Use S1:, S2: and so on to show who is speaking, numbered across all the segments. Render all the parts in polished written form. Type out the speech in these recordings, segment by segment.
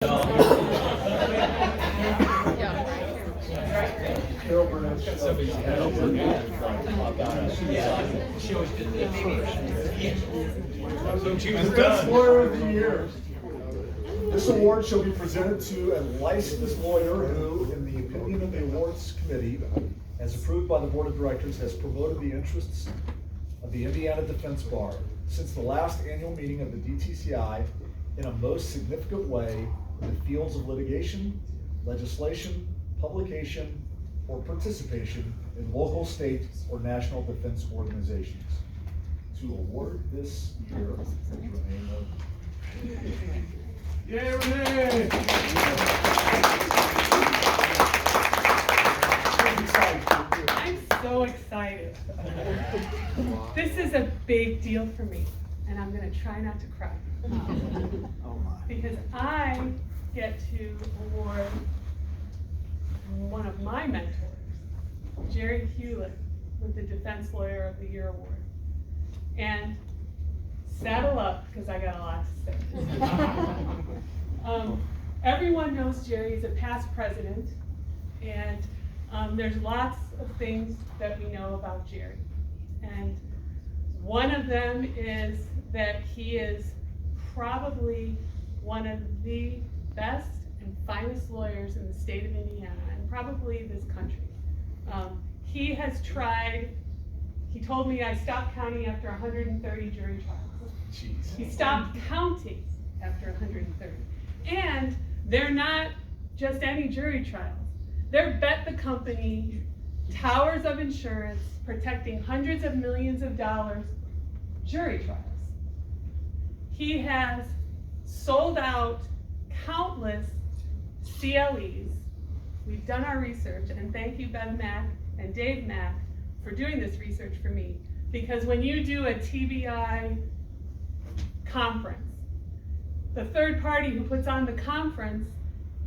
S1: Defense Lawyer of the Year. This award shall be presented to a licensed lawyer who, in the opinion of the awards committee, as approved by the board of directors, has promoted the interests of the Indiana Defense Bar since the last annual meeting of the DTCI in a most significant way in the fields of litigation, legislation, publication, or participation in local, state, or national defense organizations. To award this year, Renee Morgan. Yay, Renee!
S2: I'm so excited. This is a big deal for me, and I'm going to try not to cry. Because I get to award one of my mentors, Jerry Huelat, with the Defense Lawyer of the Year Award. And saddle up, because I got a lot to say. Everyone knows Jerry is a past president, and there's lots of things that we know about Jerry. And one of them is that he is probably one of the best and finest lawyers in the state of Indiana, and probably this country. He has tried, he told me I stopped counting after 130 jury trials.
S1: Jeez.
S2: He stopped counting after 130. And they're not just any jury trials. They're bet the company towers of insurance protecting hundreds of millions of dollars jury trials. He has sold out countless CLEs. We've done our research, and thank you, Bev Mack and Dave Mack, for doing this research for me. Because when you do a TBI conference, the third party who puts on the conference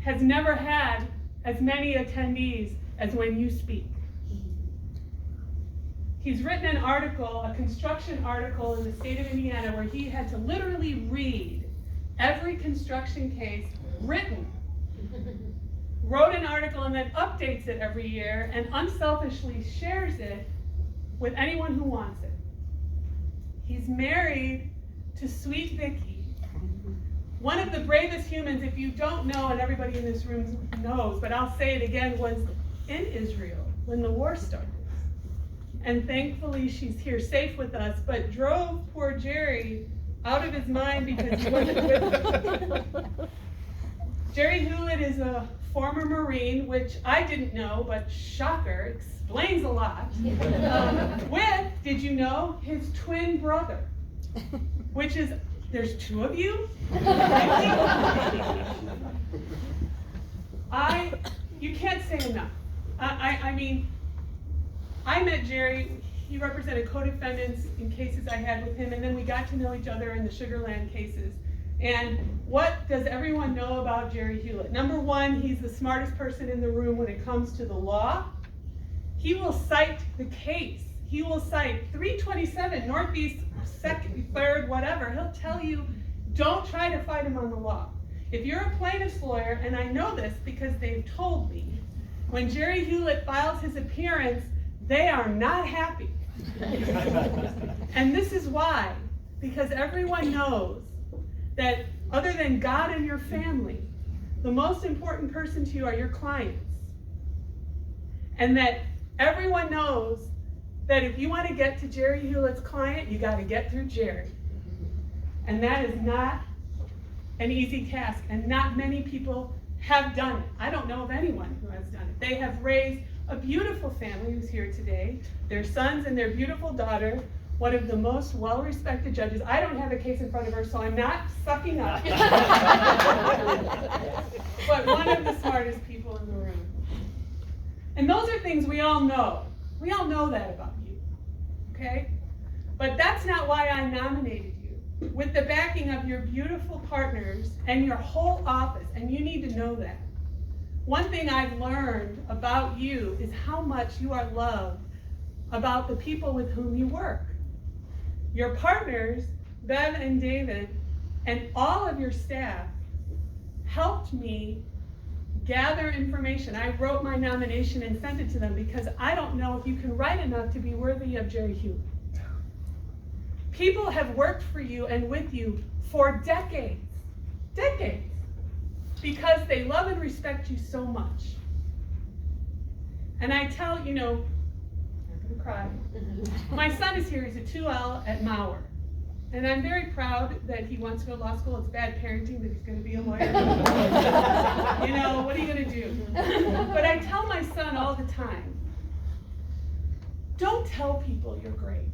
S2: has never had as many attendees as when you speak. He's written an article, a construction article in the state of Indiana, where he had to literally read every construction case written, wrote an article and then updates it every year and unselfishly shares it with anyone who wants it. He's married to Sweet Vicky, one of the bravest humans, if you don't know, and everybody in this room knows, but I'll say it again, was in Israel when the war started. And thankfully she's here safe with us, but drove poor Jerry out of his mind because he wasn't with him. Jerry Huelat is a former Marine, which I didn't know, but shocker, explains a lot. With, did you know, his twin brother, which is, there's two of you? You can't say enough. I mean, I met Jerry, he represented co-defendants in cases I had with him, and then we got to know each other in the Sugarland cases. And what does everyone know about Jerry Huelat? Number one, he's the smartest person in the room when it comes to the law. He will cite the case. He will cite 327 Northeast 2nd, 3rd, whatever. He'll tell you, don't try to fight him on the law. If you're a plaintiff's lawyer, and I know this because they've told me, when Jerry Huelat files his appearance, they are not happy. And this is why, because everyone knows that other than God and your family, the most important person to you are your clients. And that everyone knows that if you want to get to Jerry Huelat's client, you got to get through Jerry. And that is not an easy task, and not many people have done it. I don't know of anyone who has done it. They have raised a beautiful family who's here today, their sons and their beautiful daughter, one of the most well-respected judges. I don't have a case in front of her, so I'm not sucking up. But one of the smartest people in the room. And those are things we all know. We all know that about you, okay? But that's not why I nominated you. With the backing of your beautiful partners and your whole office, and you need to know that. One thing I've learned about you is how much you are loved about the people with whom you work. Your partners, Bev and David, and all of your staff helped me gather information. I wrote my nomination and sent it to them because I don't know if you can write enough to be worthy of Jerry Huelat. People have worked for you and with you for decades, because they love and respect you so much. And I tell, I'm not gonna cry. My son is here, he's a 2L at Mauer. And I'm very proud that he wants to go to law school. It's bad parenting that he's gonna be a lawyer. What are you gonna do? But I tell my son all the time, don't tell people you're great.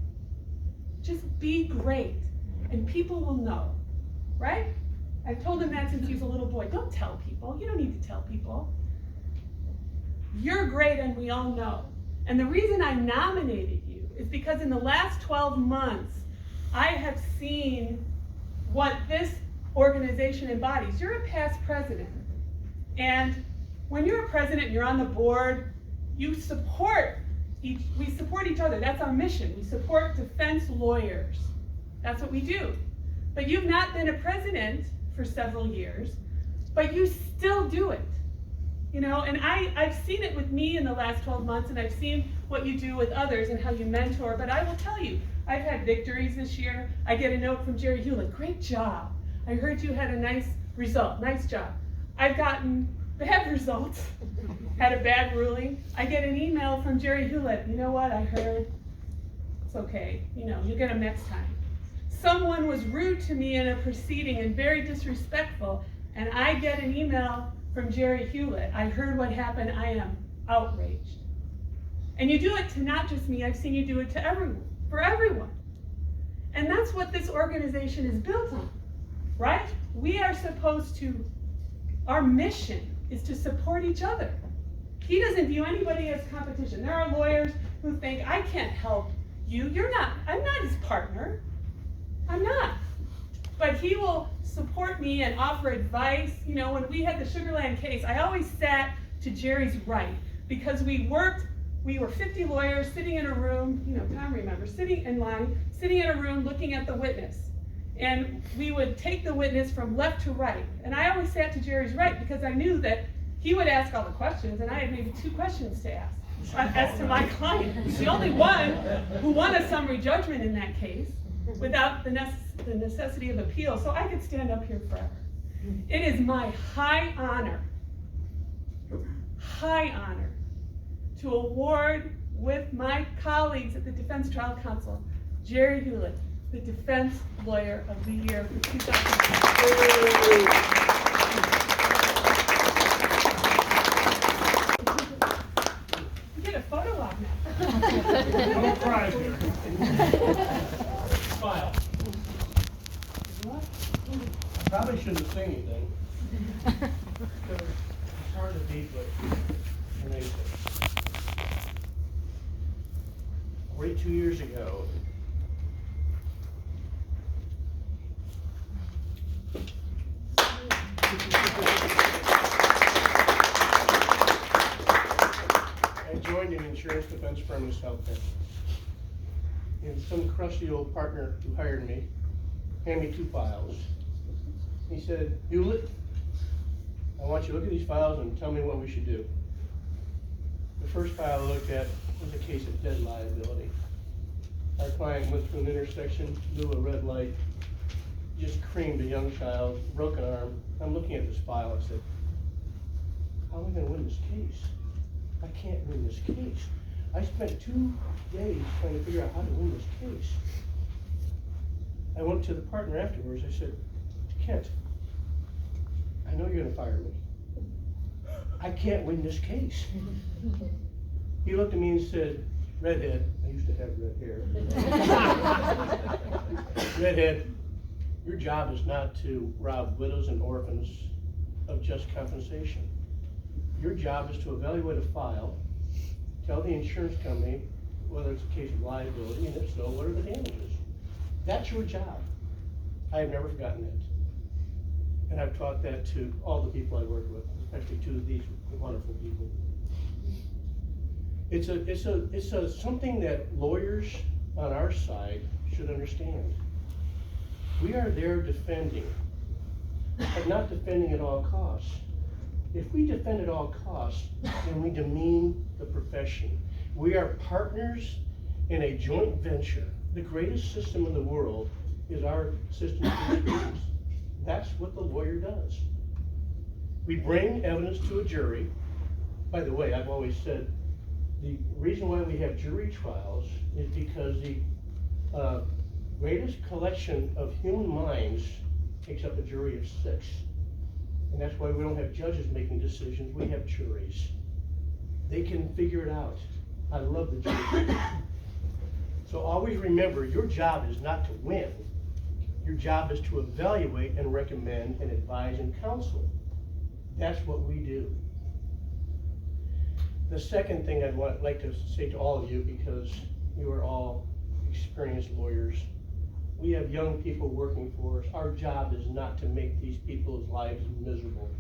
S2: Just be great, and people will know, right? I've told him that since he was a little boy. Don't tell people, you don't need to tell people. You're great and we all know. And the reason I nominated you is because in the last 12 months, I have seen what this organization embodies. You're a past president. And when you're a president and you're on the board, we support each other. That's our mission. We support defense lawyers. That's what we do. But you've not been a president for several years, but you still do it. And I've seen it with me in the last 12 months, and I've seen what you do with others and how you mentor, but I will tell you, I've had victories this year. I get a note from Jerry Huelat, great job. I heard you had a nice result, nice job. I've gotten bad results, had a bad ruling. I get an email from Jerry Huelat, you know what, I heard, it's okay, you'll get them next time. Someone was rude to me in a proceeding and very disrespectful, and I get an email from Jerry Huelat, I heard what happened, I am outraged. And you do it to not just me, I've seen you do it to everyone, for everyone. And that's what this organization is built on, right? We are supposed to, our mission is to support each other. He doesn't view anybody as competition. There are lawyers who think, I can't help you, I'm not his partner, I'm not. But he will support me and offer advice. When we had the Sugarland case, I always sat to Jerry's right because we were 50 lawyers sitting in a room, Tom remembers, sitting in line, sitting in a room looking at the witness. And we would take the witness from left to right. And I always sat to Jerry's right because I knew that he would ask all the questions and I had maybe 2 questions to ask as to my client. The only one who won a summary judgment in that case without the necessity of appeal, so I could stand up here forever. It is my high honor to award with my colleagues at the Defense Trial Council, Jerry Huelat, the Defense Lawyer of the Year for 2019. You get a photo op now.
S3: No prize here. Smile. I probably shouldn't say anything. It's hard to beat, but amazing. 42 years ago, I joined an insurance defense firm in South Bend. And some crusty old partner who hired me handed me 2 files. He said, Huelat, I want you to look at these files and tell me what we should do. The first file I looked at was a case of dead liability. Our client went through an intersection, blew a red light, just creamed a young child, broken arm. I'm looking at this file and said, how am I going to win this case? I can't win this case. I spent 2 days trying to figure out how to win this case. I went to the partner afterwards. I said, Kent, I know you're going to fire me. I can't win this case. He looked at me and said, redhead, I used to have red hair. Redhead, your job is not to rob widows and orphans of just compensation. Your job is to evaluate a file, tell the insurance company whether it's a case of liability, and if so, what are the damages. That's your job. I have never forgotten it. And I've taught that to all the people I work with, especially to these wonderful people. It's something that lawyers on our side should understand. We are there defending but not defending at all costs. If we defend at all costs, then we demean the profession. We are partners in a joint venture. The greatest system in the world is our system of jurisprudence. That's what the lawyer does. We bring evidence to a jury. By the way, I've always said the reason why we have jury trials is because the greatest collection of human minds takes up a jury of 6. And that's why we don't have judges making decisions, we have juries. They can figure it out. I love the jury. So always remember, your job is not to win. Your job is to evaluate and recommend and advise and counsel. That's what we do. The second thing I'd like to say to all of you, because you are all experienced lawyers, we have young people working for us. Our job is not to make these people's lives miserable.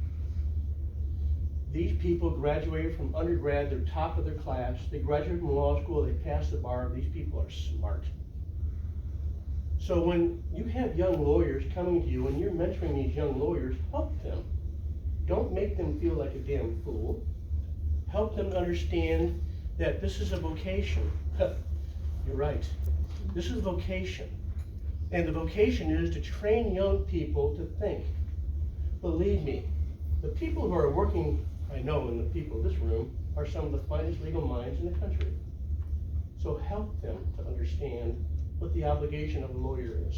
S3: These people graduated from undergrad, they're top of their class. They graduated from law school, they passed the bar. These people are smart. So when you have young lawyers coming to you and you're mentoring these young lawyers, help them. Don't make them feel like a damn fool. Help them understand that this is a vocation. You're right. This is a vocation. And the vocation is to train young people to think. Believe me, the people who are working, I know, and the people in this room, are some of the finest legal minds in the country. So help them to understand what the obligation of a lawyer is.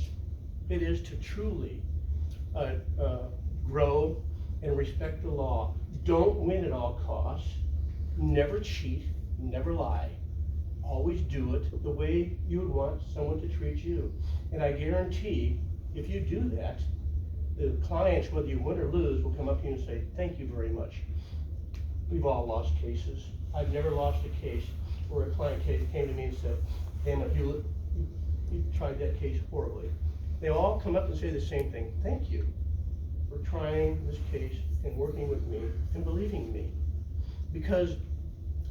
S3: It is to truly grow and respect the law. Don't win at all costs. Never cheat, never lie. Always do it the way you would want someone to treat you. And I guarantee, if you do that, the clients, whether you win or lose, will come up to you and say, thank you very much. We've all lost cases. I've never lost a case where a client came to me and said, damn it, you tried that case horribly. They all come up and say the same thing. Thank you for trying this case and working with me and believing me. Because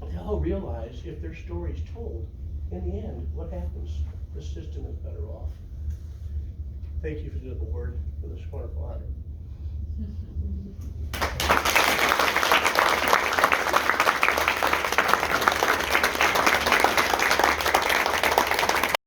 S3: they all realize if their story's told, in the end, what happens? The system is better off. Thank you for the board for this wonderful honor.